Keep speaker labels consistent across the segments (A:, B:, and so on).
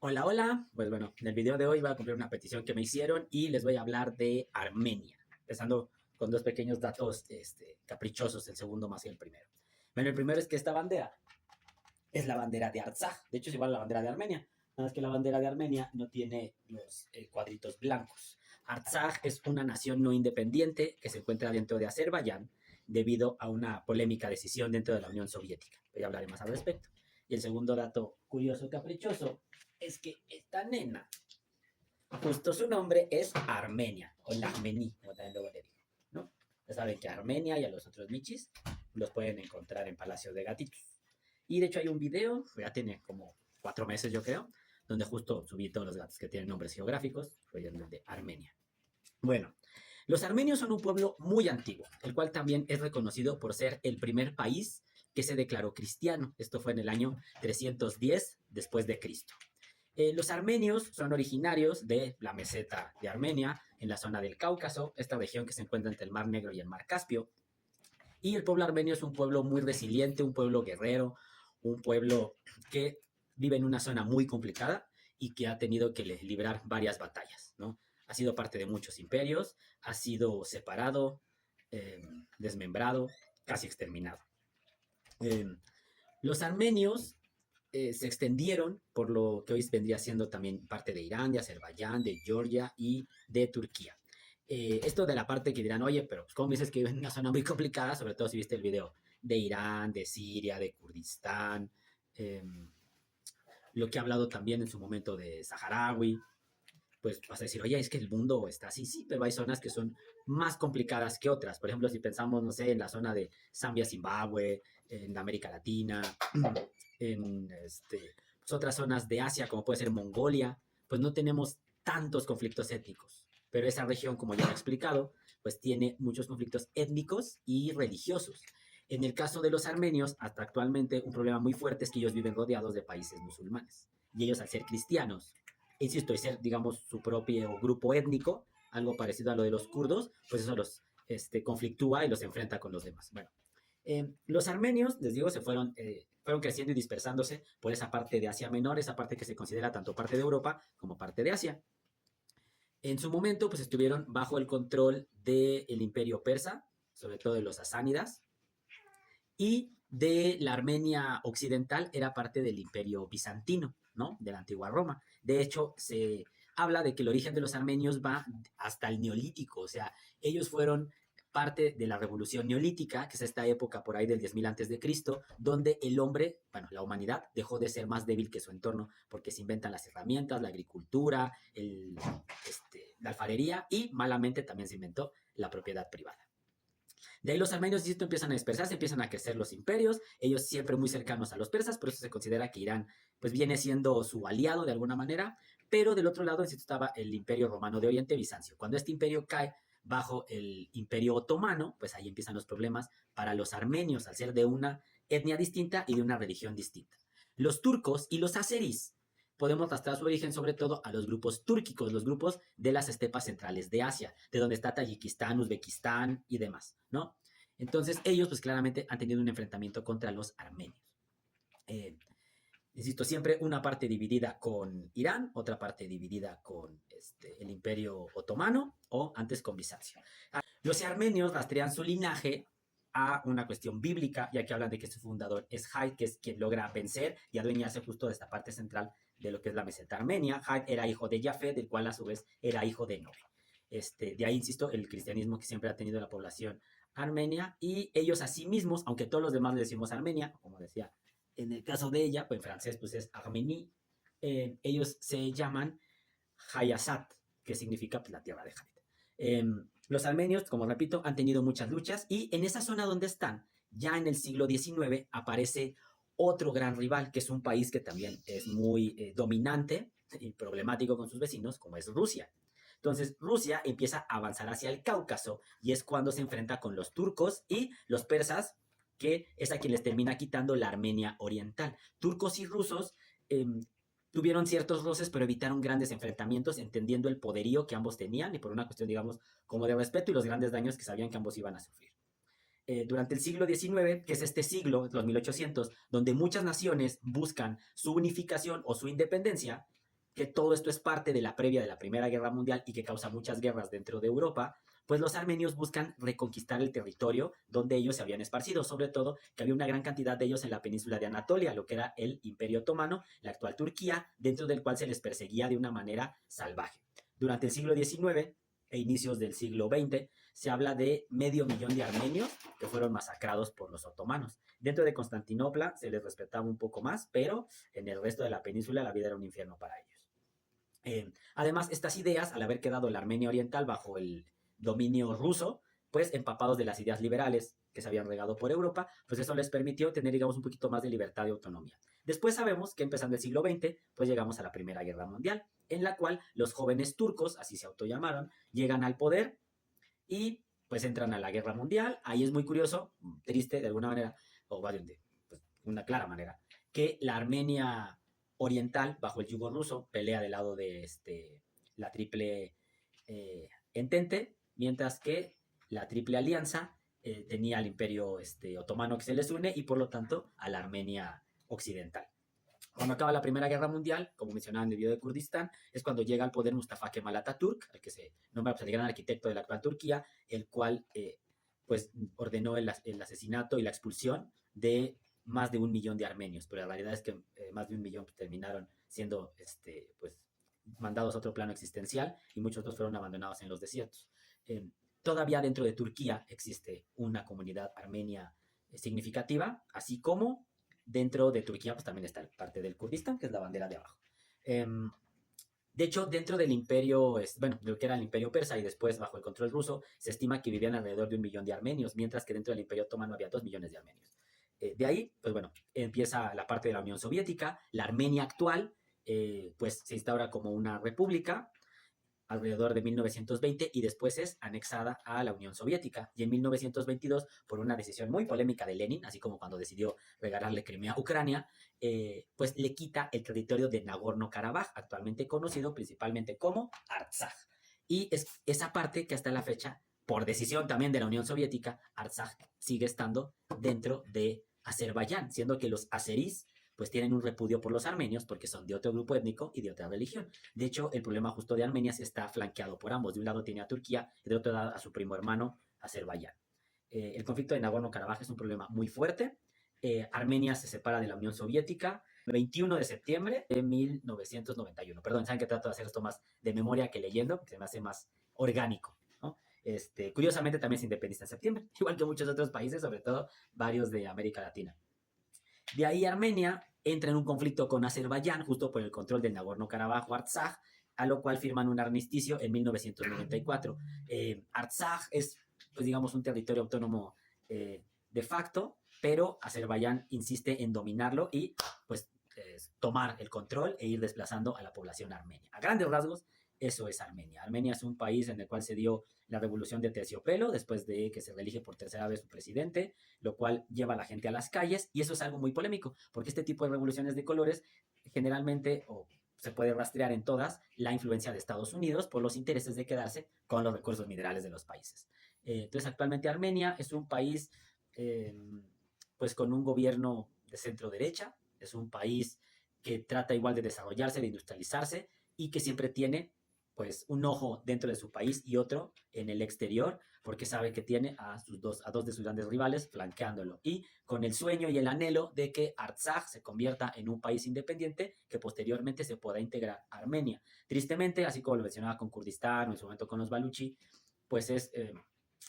A: Hola, hola. Pues bueno, en el video de hoy voy a cumplir una petición que me hicieron y les voy a hablar de Armenia, empezando con dos pequeños datos caprichosos, el segundo más que el primero. Bueno, el primero es que esta bandera es la bandera de Artsaj, de hecho es igual a la bandera de Armenia, nada más que la bandera de Armenia no tiene los cuadritos blancos. Artsaj es una nación no independiente que se encuentra dentro de Azerbaiyán debido a una polémica decisión dentro de la Unión Soviética. Hoy hablaré más al respecto. Y el segundo dato curioso, caprichoso, es que esta nena, justo su nombre es Armenia, o Lahmení, como también luego le digo, ¿no? Ya saben que a Armenia y a los otros michis los pueden encontrar en Palacio de Gatitos. Y de hecho hay un video, ya tiene como 4 meses yo creo, donde justo subí todos los gatos que tienen nombres geográficos, fue el de Armenia. Bueno, los armenios son un pueblo muy antiguo, el cual también es reconocido por ser el primer país que se declaró cristiano. Esto fue en el año 310 después de Cristo. Los armenios son originarios de la meseta de Armenia, en la zona del Cáucaso, esta región que se encuentra entre el Mar Negro y el Mar Caspio. Y el pueblo armenio es un pueblo muy resiliente, un pueblo guerrero, un pueblo que vive en una zona muy complicada y que ha tenido que librar varias batallas, ¿no? Ha sido parte de muchos imperios, ha sido separado, desmembrado, casi exterminado. Eh, los armenios se extendieron por lo que hoy vendría siendo también parte de Irán, de Azerbaiyán, de Georgia y de Turquía. Esto de la parte que dirán, oye, pero pues, ¿cómo dices que viven en una zona muy complicada? Sobre todo si viste el video de Irán, de Siria, de Kurdistán, eh, lo que ha hablado también en su momento de Saharaui, pues vas a decir, oye, es que el mundo está así, sí, pero hay zonas que son más complicadas que otras. Por ejemplo, si pensamos, no sé, en la zona de Zambia, Zimbabue, en América Latina, en pues otras zonas de Asia, como puede ser Mongolia, pues no tenemos tantos conflictos étnicos. Pero esa región, como ya he explicado, pues tiene muchos conflictos étnicos y religiosos. En el caso de los armenios, hasta actualmente un problema muy fuerte es que ellos viven rodeados de países musulmanes. Y ellos, al ser cristianos, insisto, y ser, digamos, su propio grupo étnico, algo parecido a lo de los kurdos, pues eso los conflictúa y los enfrenta con los demás. Bueno, los armenios, les digo, fueron creciendo y dispersándose por esa parte de Asia Menor, esa parte que se considera tanto parte de Europa como parte de Asia. En su momento, pues estuvieron bajo el control del imperio persa, sobre todo de los asánidas, y de la Armenia occidental era parte del imperio bizantino, ¿no? De la antigua Roma. De hecho, se habla de que el origen de los armenios va hasta el neolítico, o sea, ellos fueron parte de la revolución neolítica, que es esta época por ahí del 10.000 antes de Cristo, donde el hombre, bueno, la humanidad dejó de ser más débil que su entorno, porque se inventan las herramientas, la agricultura, la alfarería y malamente también se inventó la propiedad privada. De ahí los armenios empiezan a dispersarse, empiezan a crecer los imperios, ellos siempre muy cercanos a los persas, por eso se considera que Irán pues viene siendo su aliado de alguna manera, pero del otro lado estaba el imperio romano de Oriente, Bizancio. Cuando este imperio cae bajo el imperio otomano, pues ahí empiezan los problemas para los armenios, al ser de una etnia distinta y de una religión distinta. Los turcos y los azeríes podemos rastrear su origen sobre todo a los grupos túrquicos, los grupos de las estepas centrales de Asia, de donde está Tayikistán, Uzbekistán y demás, ¿no? Entonces ellos pues claramente han tenido un enfrentamiento contra los armenios. Eh, Insisto, siempre una parte dividida con Irán, otra parte dividida con el Imperio Otomano o antes con Bizancio. Los armenios rastrean su linaje a una cuestión bíblica, ya que hablan de que su fundador es Haid, que es quien logra vencer y adueñarse justo de esta parte central de lo que es la meseta armenia. Haid era hijo de Jafet, del cual a su vez era hijo de Noé. De ahí, insisto, el cristianismo que siempre ha tenido la población armenia y ellos a sí mismos, aunque todos los demás le decimos Armenia, como decía, en el caso de ella, pues en francés pues es Armenie, ellos se llaman Hayasat, que significa pues, la tierra de Haid. Los armenios, como repito, han tenido muchas luchas y en esa zona donde están, ya en el siglo XIX, aparece otro gran rival, que es un país que también es muy dominante y problemático con sus vecinos, como es Rusia. Entonces, Rusia empieza a avanzar hacia el Cáucaso y es cuando se enfrenta con los turcos y los persas, que es a quien les termina quitando la Armenia oriental. Turcos y rusos tuvieron ciertos roces, pero evitaron grandes enfrentamientos, entendiendo el poderío que ambos tenían y por una cuestión, digamos, como de respeto y los grandes daños que sabían que ambos iban a sufrir. Durante el siglo XIX, que es este siglo, los 1800, donde muchas naciones buscan su unificación o su independencia, que todo esto es parte de la previa de la Primera Guerra Mundial y que causa muchas guerras dentro de Europa, pues los armenios buscan reconquistar el territorio donde ellos se habían esparcido, sobre todo que había una gran cantidad de ellos en la península de Anatolia, lo que era el Imperio Otomano, la actual Turquía, dentro del cual se les perseguía de una manera salvaje. Durante el siglo XIX e inicios del siglo XX, se habla de 500.000 de armenios que fueron masacrados por los otomanos. Dentro de Constantinopla se les respetaba un poco más, pero en el resto de la península la vida era un infierno para ellos. Además, estas ideas, al haber quedado la Armenia Oriental bajo el dominio ruso, pues empapados de las ideas liberales que se habían regado por Europa, pues eso les permitió tener, digamos, un poquito más de libertad y autonomía. Después sabemos que empezando el siglo XX, pues llegamos a la Primera Guerra Mundial, en la cual los jóvenes turcos, así se autollamaron, llegan al poder y pues entran a la Guerra Mundial. Ahí es muy curioso, triste de alguna manera, o más bien de pues, una clara manera, que la Armenia Oriental, bajo el yugo ruso, pelea del lado de la Triple Entente, mientras que la Triple Alianza tenía al Imperio Otomano que se les une y por lo tanto a la Armenia Occidental. Cuando acaba la Primera Guerra Mundial, como mencionaba en el video de Kurdistán, es cuando llega al poder Mustafa Kemal Atatürk, al que se nombra pues, el gran arquitecto de la actual Turquía, el cual pues ordenó el asesinato y la expulsión de más de 1 millón de armenios, pero la realidad es que más de 1 millón terminaron siendo pues, mandados a otro plano existencial y muchos otros fueron abandonados en los desiertos. Todavía dentro de Turquía existe una comunidad armenia significativa, así como dentro de Turquía pues también está parte del Kurdistán, que es la bandera de abajo. De hecho, dentro del imperio, bueno, lo que era el imperio persa y después bajo el control ruso, se estima que vivían alrededor de 1 millón de armenios, mientras que dentro del imperio otomano había 2 millones de armenios. De ahí, pues bueno, empieza la parte de la Unión Soviética, la Armenia actual, pues se instaura como una república alrededor de 1920 y después es anexada a la Unión Soviética. Y en 1922, por una decisión muy polémica de Lenin, así como cuando decidió regalarle Crimea a Ucrania, pues le quita el territorio de Nagorno-Karabaj, actualmente conocido principalmente como Artsaj. Y es esa parte que hasta la fecha, por decisión también de la Unión Soviética, Artsaj sigue estando dentro de Azerbaiyán, siendo que los azeríes pues tienen un repudio por los armenios porque son de otro grupo étnico y de otra religión. De hecho, el problema justo de Armenia se está flanqueado por ambos. De un lado tiene a Turquía y de otro lado a su primo hermano, Azerbaiyán. El conflicto de Nagorno-Karabaj es un problema muy fuerte. Armenia se separa de la Unión Soviética el 21 de septiembre de 1991. Perdón, saben que trato de hacer esto más de memoria que leyendo, porque se me hace más orgánico, ¿no? Curiosamente también se independiza en septiembre, igual que muchos otros países, sobre todo varios de América Latina. De ahí Armenia entra en un conflicto con Azerbaiyán justo por el control del Nagorno-Karabaj o Artsaj, a lo cual firman un armisticio en 1994. Artsaj es, pues digamos, un territorio autónomo de facto, pero Azerbaiyán insiste en dominarlo y pues tomar el control e ir desplazando a la población armenia. A grandes rasgos, eso es Armenia. Armenia es un país en el cual se dio la revolución de terciopelo después de que se reelige por tercera vez su presidente, lo cual lleva a la gente a las calles y eso es algo muy polémico porque este tipo de revoluciones de colores generalmente, o se puede rastrear en todas, la influencia de Estados Unidos por los intereses de quedarse con los recursos minerales de los países. Entonces actualmente Armenia es un país pues con un gobierno de centro derecha, es un país que trata igual de desarrollarse, de industrializarse y que siempre tiene pues un ojo dentro de su país y otro en el exterior, porque sabe que tiene a dos de sus grandes rivales flanqueándolo y con el sueño y el anhelo de que Artsaj se convierta en un país independiente que posteriormente se pueda integrar a Armenia. Tristemente, así como lo mencionaba con Kurdistán o en su momento con los Baluchi, pues es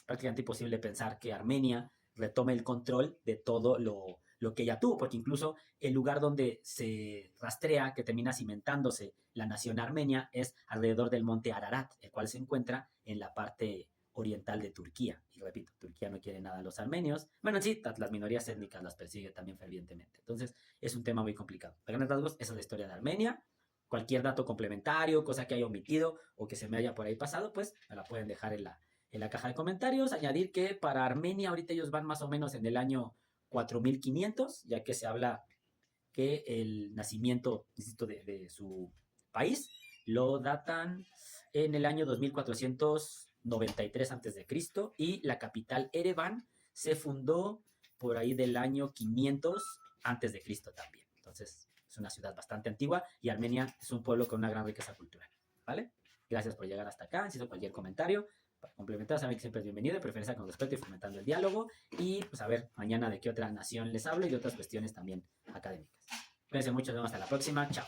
A: prácticamente imposible pensar que Armenia retome el control de todo lo que ella tuvo, porque incluso el lugar donde se rastrea que termina cimentándose la nación armenia es alrededor del monte Ararat, el cual se encuentra en la parte oriental de Turquía. Y repito, Turquía no quiere nada a los armenios. Bueno, sí, las minorías étnicas las persigue también fervientemente. Entonces, es un tema muy complicado. A grandes rasgos, esa es la historia de Armenia. Cualquier dato complementario, cosa que haya omitido o que se me haya por ahí pasado, pues me la pueden dejar en la caja de comentarios. Añadir que para Armenia ahorita ellos van más o menos en el año 4500, ya que se habla que el nacimiento, insisto, de su país lo datan en el año 2493 a.C. y la capital Ereván se fundó por ahí del año 500 a.C. también. Entonces, es una ciudad bastante antigua y Armenia es un pueblo con una gran riqueza cultural, ¿vale? Gracias por llegar hasta acá. Si hizo cualquier comentario para complementar, saben que siempre es bienvenido, de preferencia con respeto y fomentando el diálogo. Y pues a ver, mañana de qué otra nación les hablo y de otras cuestiones también académicas. Cuídense mucho, nos vemos hasta la próxima. Chao.